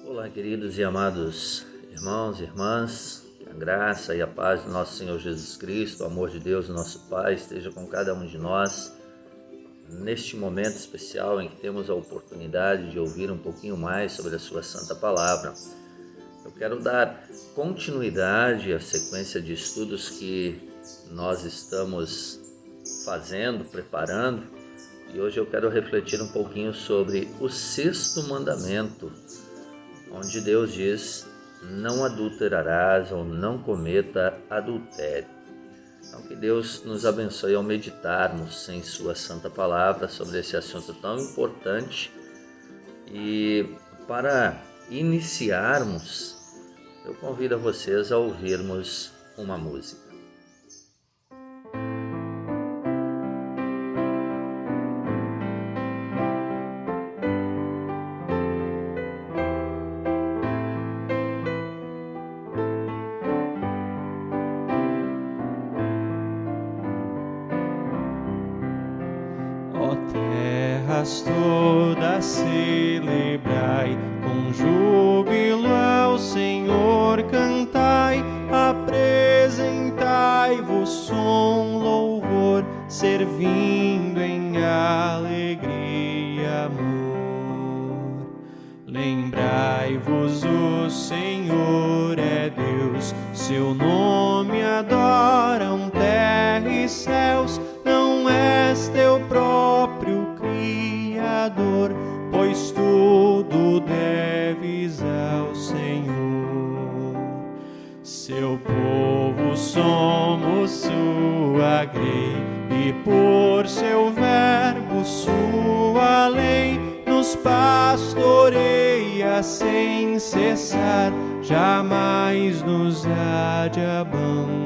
Olá, queridos e amados irmãos e irmãs, que a graça e a paz do nosso Senhor Jesus Cristo, o amor de Deus, nosso Pai, esteja com cada um de nós neste momento especial em que temos a oportunidade de ouvir um pouquinho mais sobre a Sua Santa Palavra. Eu quero dar continuidade à sequência de estudos que nós estamos fazendo, preparando, e hoje eu quero refletir um pouquinho sobre o sexto mandamento, onde Deus diz: não adulterarás ou não cometa adultério. Então, que Deus nos abençoe ao meditarmos em Sua Santa Palavra sobre esse assunto tão importante. E para iniciarmos, eu convido a vocês a ouvirmos uma música. Ó terras todas celebrai, com júbilo ao Senhor cantai, apresentai-vos som, louvor, servindo em alegria e amor. Lembrai-vos, o Senhor é Deus, seu nome adoram terra e céus. Não és teu próprio Criador, pois tudo deves ao Senhor. Seu povo somos, sua grei, e por seu verbo, sua lei, nos pastoreia sem cessar, jamais nos há de abandonar.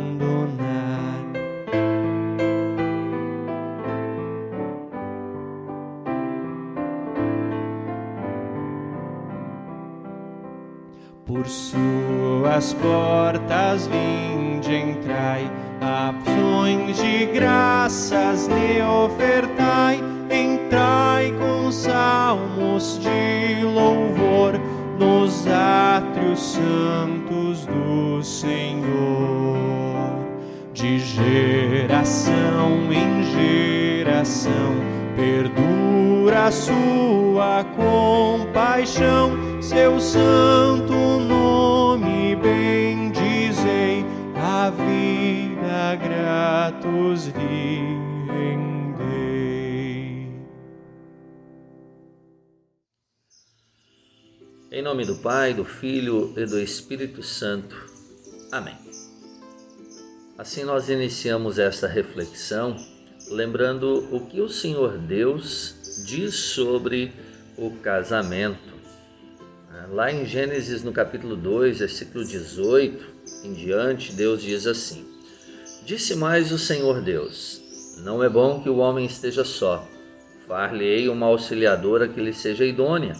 Por suas portas vinde, entrai, ações de graças lhe ofertai, entrai com salmos de louvor nos átrios santos do Senhor. De geração em geração perdura a sua compaixão, seu santo nome bendizei, a vida gratos lhe rendei. Em nome do Pai, do Filho e do Espírito Santo. Amém. Assim nós iniciamos esta reflexão, lembrando o que o Senhor Deus diz sobre o casamento. Lá em Gênesis, no capítulo 2, versículo 18 em diante, Deus diz assim: disse mais o Senhor Deus: não é bom que o homem esteja só, far-lhe-ei uma auxiliadora que lhe seja idônea.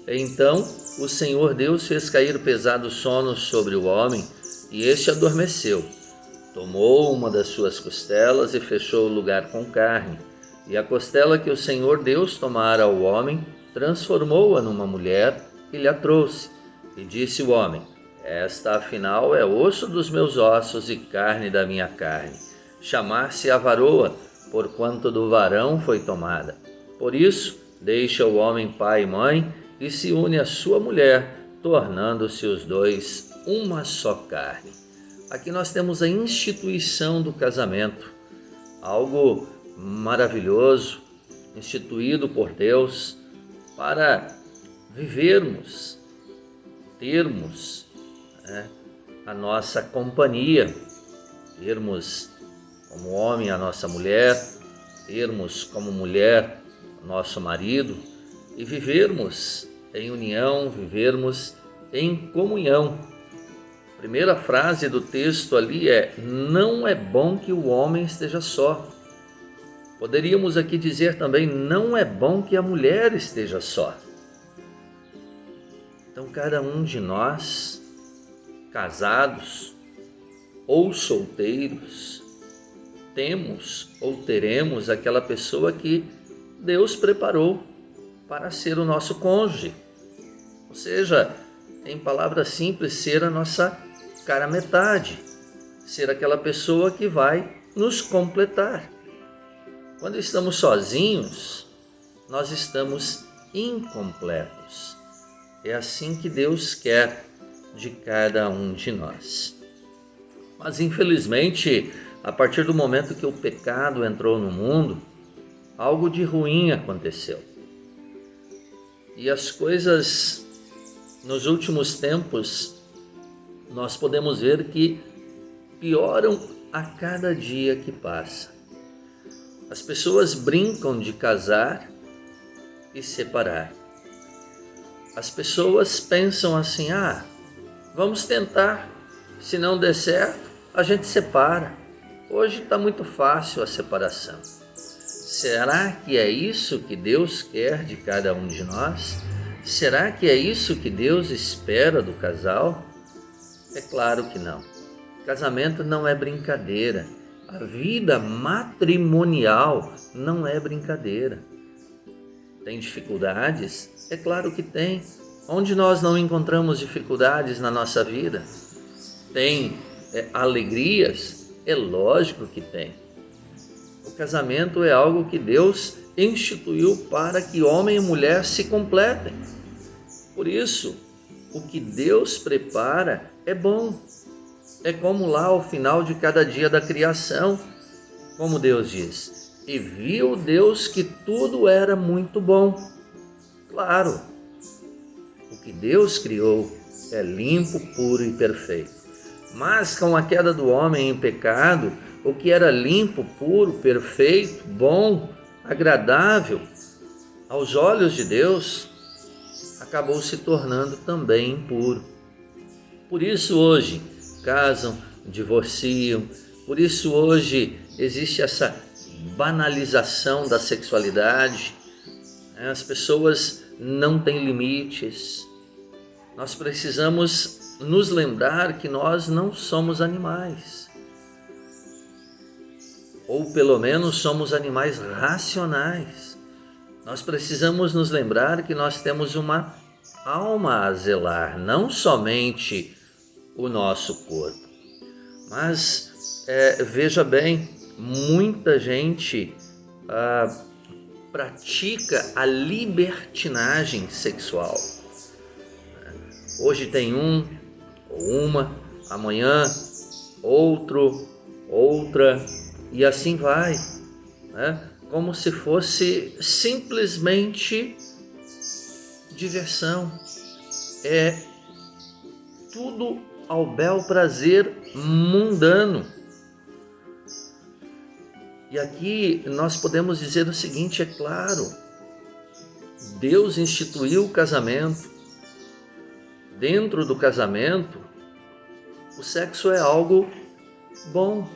Então o Senhor Deus fez cair pesado sono sobre o homem, e este adormeceu. Tomou uma das suas costelas e fechou o lugar com carne, e a costela que o Senhor Deus tomara ao homem, transformou-a numa mulher e lhe a trouxe. E disse o homem: esta afinal é osso dos meus ossos e carne da minha carne. Chamar-se-á varoa, porquanto do varão foi tomada. Por isso deixa o homem pai e mãe e se une à sua mulher, tornando-se os dois uma só carne. Aqui nós temos a instituição do casamento, algo maravilhoso, instituído por Deus para vivermos, termos a nossa companhia, termos como homem a nossa mulher, termos como mulher o nosso marido e vivermos em união, vivermos em comunhão. A primeira frase do texto ali é: não é bom que o homem esteja só. Poderíamos aqui dizer também: não é bom que a mulher esteja só. Então, cada um de nós, casados ou solteiros, temos ou teremos aquela pessoa que Deus preparou para ser o nosso cônjuge. Ou seja, em palavras simples, ser a nossa cara metade, ser aquela pessoa que vai nos completar. Quando estamos sozinhos, nós estamos incompletos. É assim que Deus quer de cada um de nós. Mas infelizmente, a partir do momento que o pecado entrou no mundo, algo de ruim aconteceu. E as coisas nos últimos tempos, nós podemos ver que pioram a cada dia que passa. As pessoas brincam de casar e separar. As pessoas pensam assim: vamos tentar, se não der certo, a gente separa. Hoje está muito fácil a separação. Será que é isso que Deus quer de cada um de nós? Será que é isso que Deus espera do casal? É claro que não. Casamento não é brincadeira. A vida matrimonial não é brincadeira. Tem dificuldades? É claro que tem. Onde nós não encontramos dificuldades na nossa vida? Tem alegrias? É lógico que tem. O casamento é algo que Deus instituiu para que homem e mulher se completem. Por isso, o que Deus prepara é bom. É como lá ao final de cada dia da criação, como Deus diz: e viu Deus que tudo era muito bom. Claro, o que Deus criou é limpo, puro e perfeito. Mas com a queda do homem em pecado, o que era limpo, puro, perfeito, bom, agradável aos olhos de Deus, acabou se tornando também impuro. Por isso hoje casam, divorciam, por isso hoje existe essa banalização da sexualidade, as pessoas não têm limites. Nós precisamos nos lembrar que nós não somos animais, ou pelo menos somos animais racionais. Nós precisamos nos lembrar que nós temos uma alma a zelar, não somente o nosso corpo. Mas veja bem, muita gente pratica a libertinagem sexual. Hoje tem um ou uma, amanhã outro, outra, e assim vai, né? Como se fosse simplesmente diversão. É tudo ao bel prazer mundano. E aqui nós podemos dizer o seguinte: é claro, Deus instituiu o casamento. Dentro do casamento, o sexo é algo bom,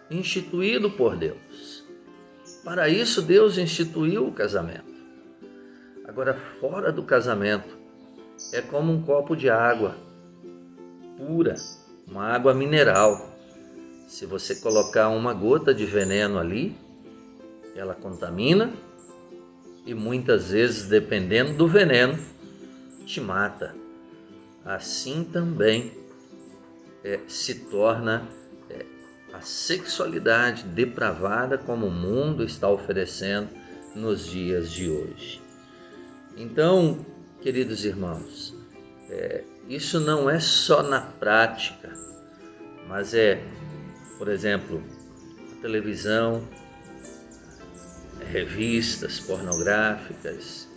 instituído por Deus. Para isso, Deus instituiu o casamento. Agora, fora do casamento, é como um copo de água pura, uma água mineral. Se você colocar uma gota de veneno ali, ela contamina e muitas vezes, dependendo do veneno, te mata. Assim também se torna a sexualidade depravada como o mundo está oferecendo nos dias de hoje. Então, queridos irmãos, isso não é só na prática, mas por exemplo, a televisão, revistas pornográficas,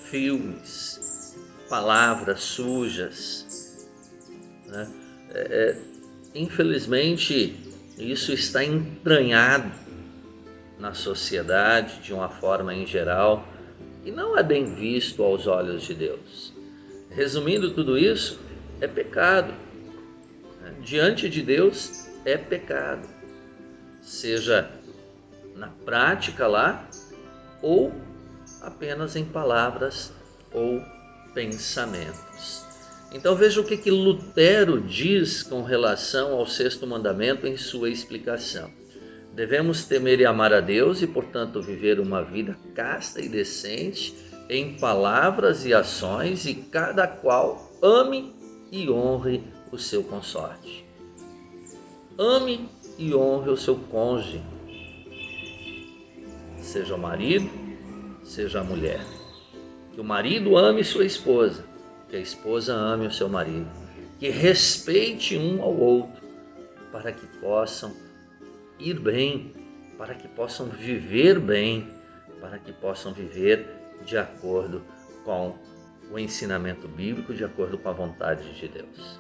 filmes, palavras sujas, né? Infelizmente, isso está entranhado na sociedade de uma forma em geral e não é bem visto aos olhos de Deus. Resumindo tudo isso, é pecado. Diante de Deus é pecado, seja na prática lá ou apenas em palavras ou pensamentos. Então veja o que Lutero diz com relação ao sexto mandamento em sua explicação. Devemos temer e amar a Deus e, portanto, viver uma vida casta e decente em palavras e ações, e cada qual ame e honre o seu consorte. Ame e honre o seu cônjuge, seja o marido, seja a mulher. Que o marido ame sua esposa, que a esposa ame o seu marido, que respeite um ao outro, para que possam ir bem, para que possam viver bem, para que possam viver de acordo com o ensinamento bíblico, de acordo com a vontade de Deus.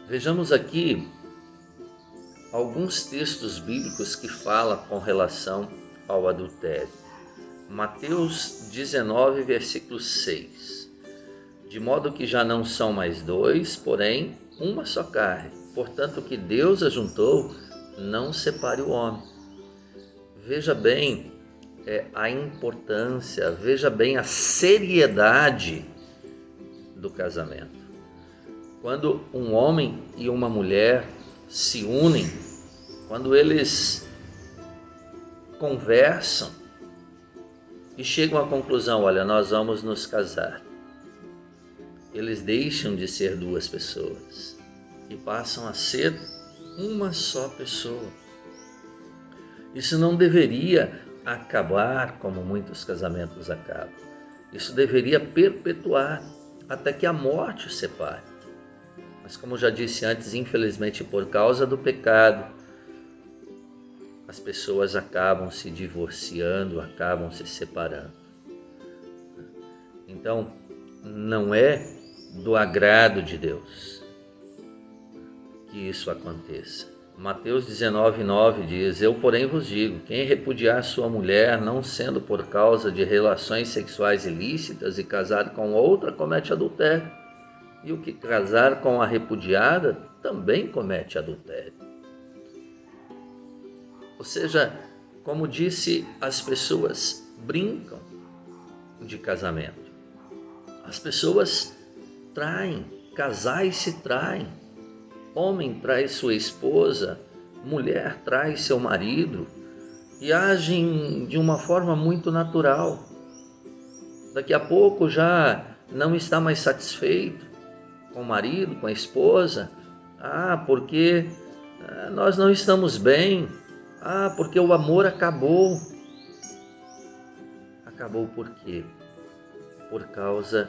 Vejamos aqui alguns textos bíblicos que falam com relação ao adultério. Mateus 19, versículo 6. De modo que já não são mais dois, porém uma só carne. Portanto, o que Deus ajuntou, não separe o homem. Veja bem a importância, veja bem a seriedade do casamento. Quando um homem e uma mulher se unem, quando eles conversam e chegam à conclusão, olha, nós vamos nos casar. Eles deixam de ser duas pessoas e passam a ser uma só pessoa. Isso não deveria acabar como muitos casamentos acabam. Isso deveria perpetuar até que a morte os separe. Mas como já disse antes, infelizmente por causa do pecado, as pessoas acabam se divorciando, acabam se separando. Então, não é do agrado de Deus que isso aconteça. Mateus 19, 9 diz, eu porém vos digo, quem repudiar sua mulher, não sendo por causa de relações sexuais ilícitas, e casar com outra, comete adultério. E o que casar com a repudiada, também comete adultério. Ou seja, como disse, as pessoas brincam de casamento. As pessoas traem, casais se traem. Homem trai sua esposa, mulher trai seu marido e agem de uma forma muito natural. Daqui a pouco já não está mais satisfeito com o marido, com a esposa. Porque nós não estamos bem. Porque o amor acabou. Acabou por quê? Por causa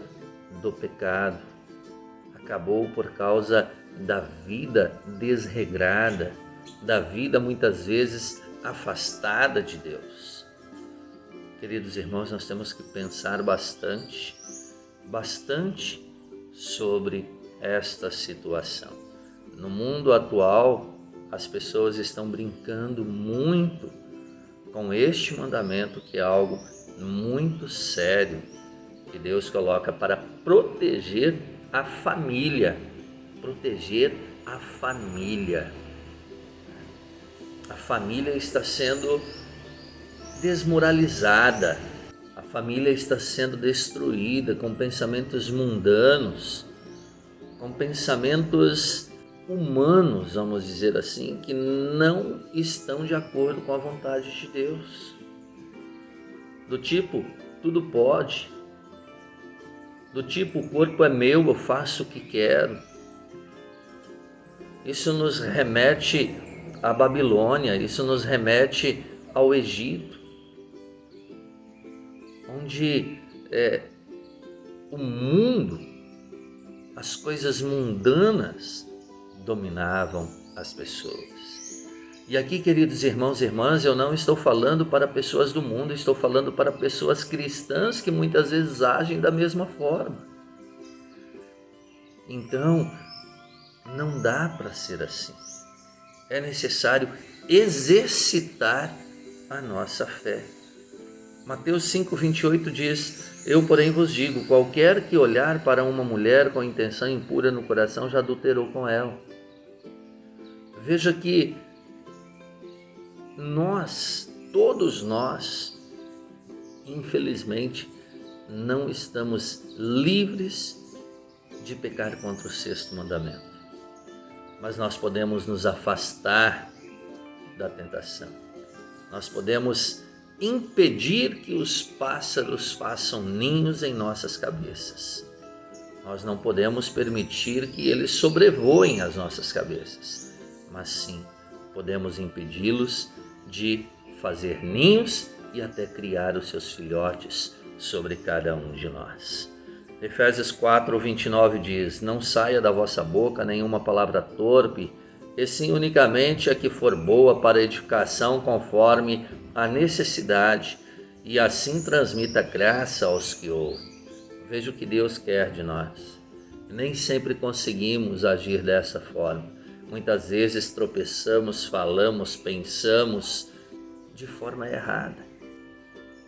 do pecado. Acabou por causa da vida desregrada, da vida muitas vezes afastada de Deus. Queridos irmãos, nós temos que pensar bastante sobre esta situação. No mundo atual, as pessoas estão brincando muito com este mandamento, que é algo muito sério, que Deus coloca para proteger a família. Proteger a família. A família está sendo desmoralizada. A família está sendo destruída com pensamentos mundanos, com pensamentos humanos, vamos dizer assim, que não estão de acordo com a vontade de Deus. Do tipo, tudo pode. Do tipo, o corpo é meu, eu faço o que quero. Isso nos remete à Babilônia, isso nos remete ao Egito, onde o mundo, as coisas mundanas dominavam as pessoas. E aqui, queridos irmãos e irmãs, eu não estou falando para pessoas do mundo, estou falando para pessoas cristãs que muitas vezes agem da mesma forma. Então, não dá para ser assim. É necessário exercitar a nossa fé. Mateus 5,28 diz, eu porém vos digo, qualquer que olhar para uma mulher com intenção impura no coração já adulterou com ela. Veja que todos nós, infelizmente, não estamos livres de pecar contra o sexto mandamento. Mas nós podemos nos afastar da tentação. Nós podemos impedir que os pássaros façam ninhos em nossas cabeças. Nós não podemos permitir que eles sobrevoem as nossas cabeças, mas sim podemos impedi-los de fazer ninhos e até criar os seus filhotes sobre cada um de nós. Efésios 4:29 diz: não saia da vossa boca nenhuma palavra torpe, e sim unicamente a que for boa para edificação conforme a necessidade, e assim transmita graça aos que ouvem. Veja o que Deus quer de nós. Nem sempre conseguimos agir dessa forma. Muitas vezes tropeçamos, falamos, pensamos de forma errada.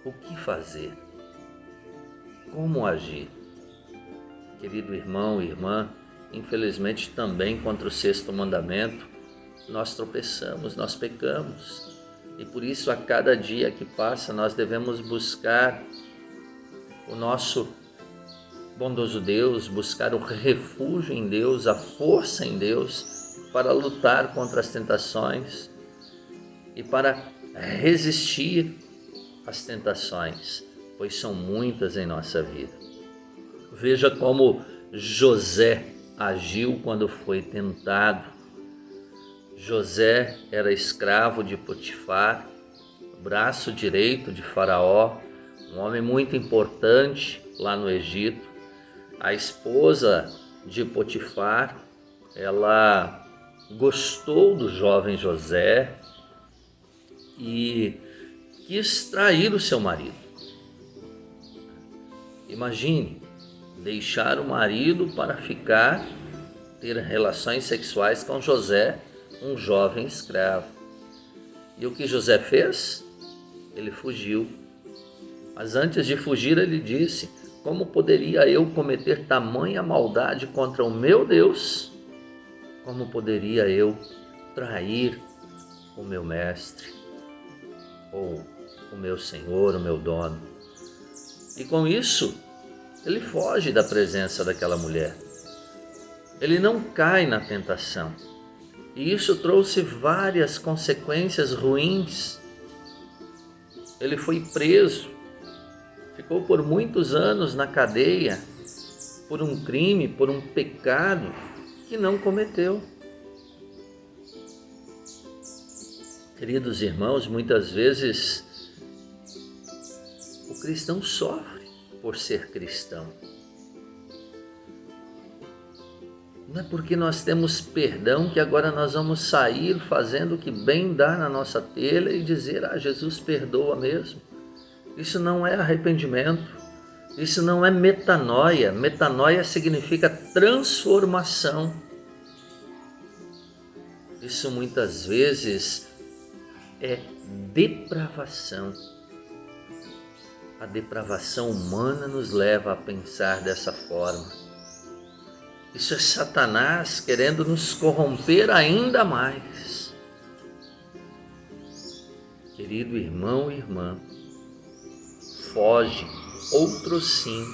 O que fazer? Como agir? Querido irmão e irmã, infelizmente também contra o 6º mandamento, nós tropeçamos, nós pecamos. E por isso, a cada dia que passa, nós devemos buscar o nosso bondoso Deus, buscar o refúgio em Deus, a força em Deus, para lutar contra as tentações e para resistir às tentações, pois são muitas em nossa vida. Veja como José agiu quando foi tentado. José era escravo de Potifar, braço direito de Faraó, um homem muito importante lá no Egito. A esposa de Potifar, ela gostou do jovem José e quis trair o seu marido. Imagine, deixar o marido para ter relações sexuais com José, um jovem escravo. E o que José fez? Ele fugiu. Mas antes de fugir, ele disse: como poderia eu cometer tamanha maldade contra o meu Deus? Como poderia eu trair o meu mestre, ou o meu senhor, o meu dono? E com isso, ele foge da presença daquela mulher. Ele não cai na tentação. E isso trouxe várias consequências ruins. Ele foi preso, ficou por muitos anos na cadeia, por um crime, por um pecado que não cometeu. Queridos irmãos, muitas vezes o cristão sofre por ser cristão. Não é porque nós temos perdão que agora nós vamos sair fazendo o que bem dá na nossa telha e dizer: Jesus perdoa mesmo. Isso não é arrependimento, isso não é metanoia. Metanoia significa transformação. Isso muitas vezes é depravação. A depravação humana nos leva a pensar dessa forma. Isso é Satanás querendo nos corromper ainda mais. Querido irmão e irmã, foge, outro sim,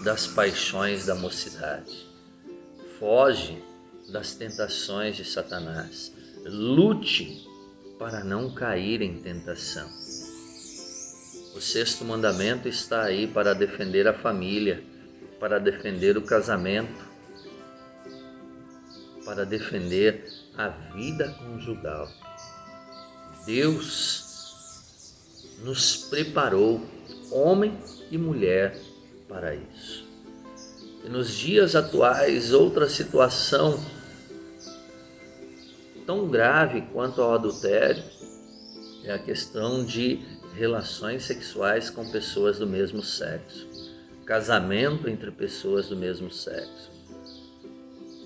das paixões da mocidade. Foge das tentações de Satanás. Lute para não cair em tentação. O 6º mandamento está aí para defender a família, para defender o casamento, para defender a vida conjugal. Deus nos preparou, homem e mulher, para isso. E nos dias atuais, outra situação tão grave quanto ao adultério é a questão de relações sexuais com pessoas do mesmo sexo, casamento entre pessoas do mesmo sexo.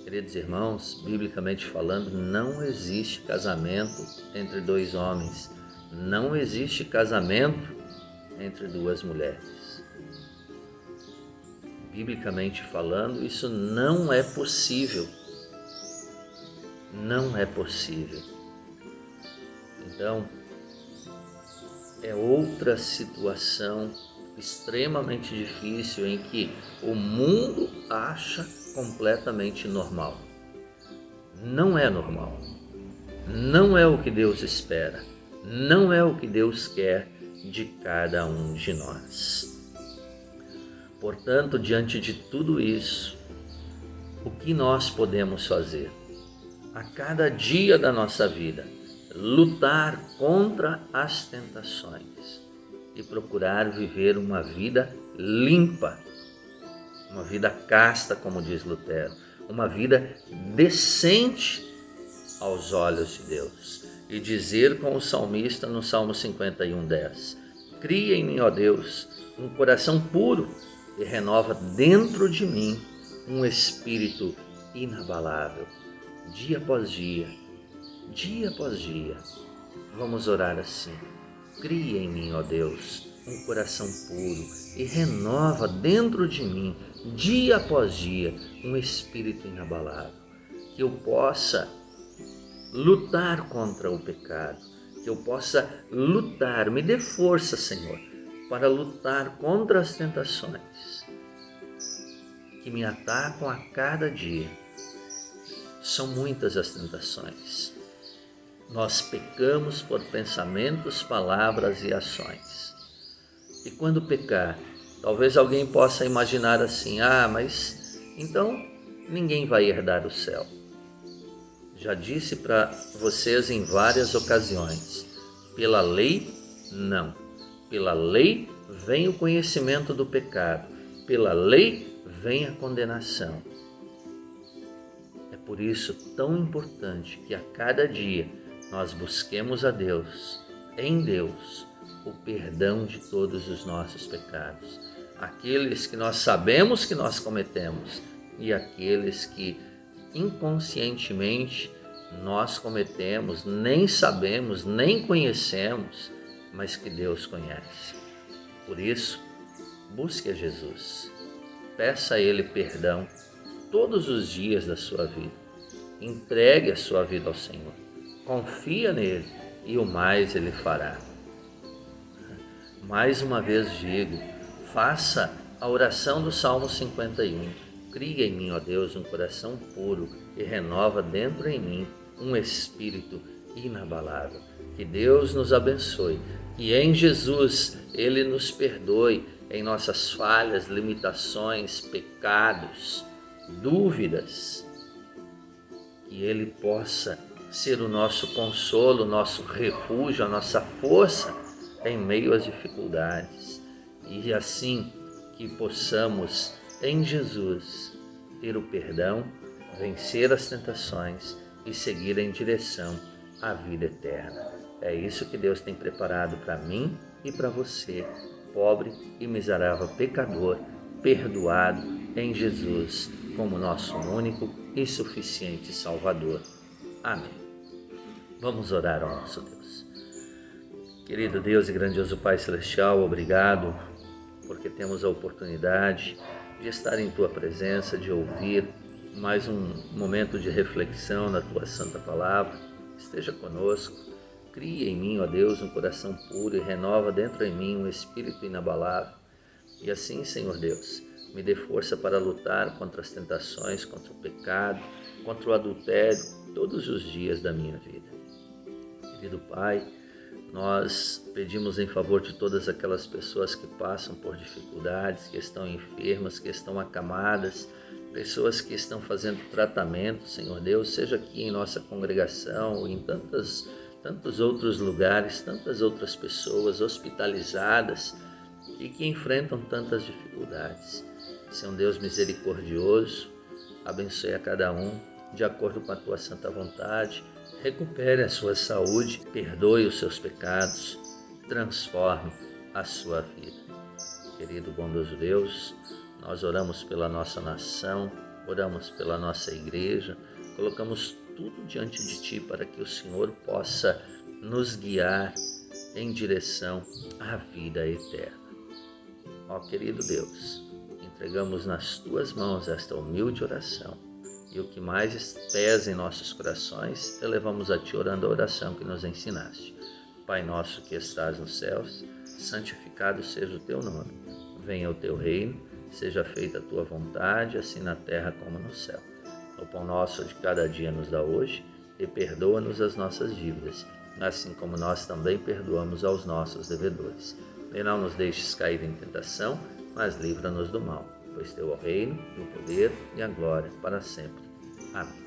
Queridos irmãos, biblicamente falando, não existe casamento entre 2 homens, não existe casamento entre 2 mulheres. Biblicamente falando, isso não é possível. Não é possível. Então, é outra situação extremamente difícil em que o mundo acha completamente normal. Não é normal. Não é o que Deus espera. Não é o que Deus quer de cada um de nós. Portanto, diante de tudo isso, o que nós podemos fazer? A cada dia da nossa vida, lutar contra as tentações e procurar viver uma vida limpa, uma vida casta, como diz Lutero, uma vida decente aos olhos de Deus. E dizer com o salmista no Salmo 51:10: cria em mim, ó Deus, um coração puro e renova dentro de mim um espírito inabalável. Dia após dia, vamos orar assim: cria em mim, ó Deus, um coração puro e renova dentro de mim, dia após dia, um espírito inabalável. Que eu possa lutar contra o pecado, que eu possa lutar, me dê força, Senhor, para lutar contra as tentações que me atacam a cada dia. São muitas as tentações. Nós pecamos por pensamentos, palavras e ações. E quando pecar, talvez alguém possa imaginar assim: mas então ninguém vai herdar o céu. Já disse para vocês em várias ocasiões, pela lei, não. Pela lei vem o conhecimento do pecado, pela lei vem a condenação. É por isso tão importante que a cada dia nós busquemos a Deus, em Deus, o perdão de todos os nossos pecados, aqueles que nós sabemos que nós cometemos e aqueles que inconscientemente nós cometemos, nem sabemos, nem conhecemos, mas que Deus conhece. Por isso, busque a Jesus, peça a Ele perdão todos os dias da sua vida, entregue a sua vida ao Senhor, confia nele e o mais Ele fará. Mais uma vez digo, faça a oração do Salmo 51. Cria em mim, ó Deus, um coração puro e renova dentro em mim um espírito inabalável. Que Deus nos abençoe e em Jesus Ele nos perdoe em nossas falhas, limitações, pecados, dúvidas. Que Ele possa ser o nosso consolo, o nosso refúgio, a nossa força em meio às dificuldades. E assim que possamos em Jesus ter o perdão, vencer as tentações e seguir em direção à vida eterna. É isso que Deus tem preparado para mim e para você, pobre e miserável pecador, perdoado em Jesus como nosso único e suficiente Salvador. Amém. Vamos orar ao nosso Deus. Querido Deus e grandioso Pai Celestial, obrigado porque temos a oportunidade de estar em Tua presença, de ouvir mais um momento de reflexão na Tua Santa Palavra. Esteja conosco, cria em mim, ó Deus, um coração puro e renova dentro em mim um espírito inabalável. E assim, Senhor Deus, me dê força para lutar contra as tentações, contra o pecado, contra o adultério, todos os dias da minha vida. Querido Pai, nós pedimos em favor de todas aquelas pessoas que passam por dificuldades, que estão enfermas, que estão acamadas, pessoas que estão fazendo tratamento, Senhor Deus, seja aqui em nossa congregação ou em tantos outros lugares, tantas outras pessoas hospitalizadas e que enfrentam tantas dificuldades. Senhor Deus misericordioso, abençoe a cada um de acordo com a Tua santa vontade, recupere a sua saúde, perdoe os seus pecados, transforme a sua vida. Querido bondoso Deus, nós oramos pela nossa nação, oramos pela nossa igreja, colocamos tudo diante de Ti para que o Senhor possa nos guiar em direção à vida eterna. Ó querido Deus, entregamos nas Tuas mãos esta humilde oração e o que mais pesa em nossos corações, elevamos a Ti orando a oração que nos ensinaste. Pai nosso que estás nos céus, santificado seja o Teu nome. Venha o Teu reino, seja feita a Tua vontade, assim na terra como no céu. O pão nosso de cada dia nos dá hoje e perdoa-nos as nossas dívidas, assim como nós também perdoamos aos nossos devedores. E não nos deixes cair em tentação, mas livra-nos do mal, pois teu é o reino, o poder e a glória para sempre. Amém.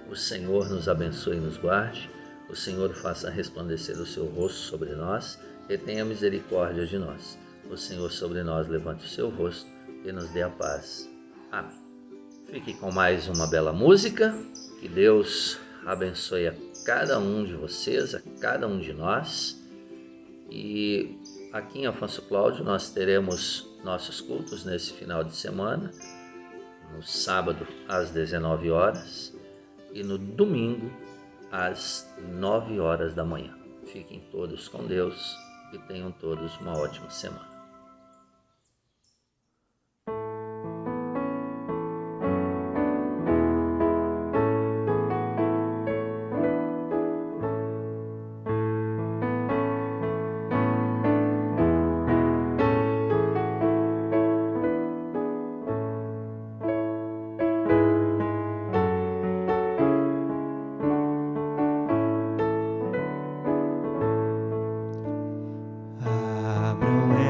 O Senhor nos abençoe e nos guarde, o Senhor faça resplandecer o seu rosto sobre nós e tenha misericórdia de nós. O Senhor sobre nós levante o seu rosto e nos dê a paz. Amém. Fique com mais uma bela música. Que Deus abençoe a cada um de vocês, a cada um de nós. E aqui em Afonso Cláudio nós teremos nossos cultos nesse final de semana, no sábado às 19 horas e no domingo às 9 horas da manhã. Fiquem todos com Deus e tenham todos uma ótima semana.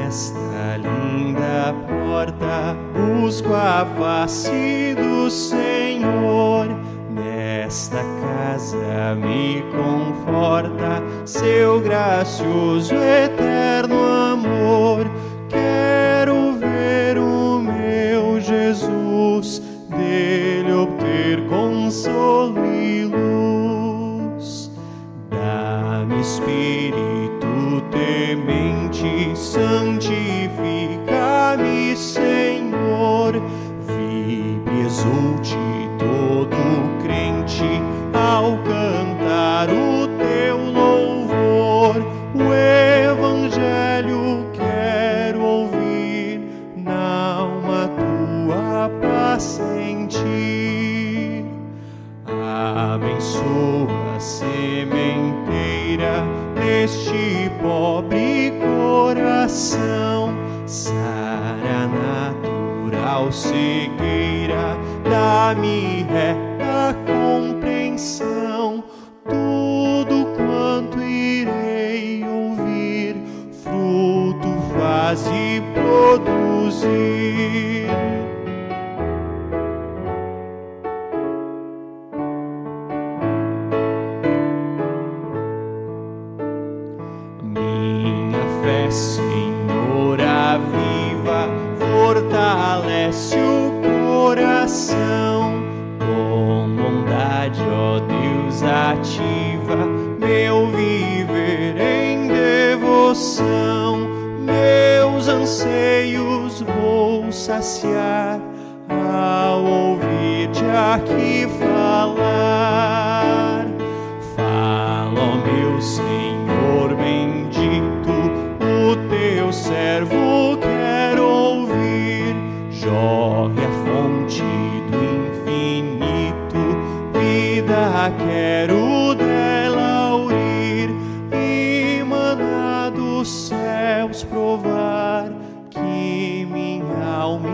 Esta linda porta, busco a face do Senhor. Nesta casa me conforta seu gracioso eterno amor. Quero ver o meu Jesus, dele obter consolo e luz. Dá-me espírito temente, santifica-me, Senhor. Vibre, exulte todo crente ao cantar o teu louvor. O Evangelho quero ouvir, na alma tua paz sentir. Abençoa a sementeira neste pobre coração, sara natural cegueira, dá-me reta compreensão. Tudo quanto irei ouvir, fruto faz e produzir. Senhor, aviva, fortalece o coração. Com bondade, ó Deus, ativa meu viver em devoção. Meus anseios vou saciar ao ouvir-te aqui falar. Fala, ó meu Senhor bendito, o teu servo quer ouvir. Jorre a fonte do infinito, vida quero dela urir. E maná dos céus provar, que minha alma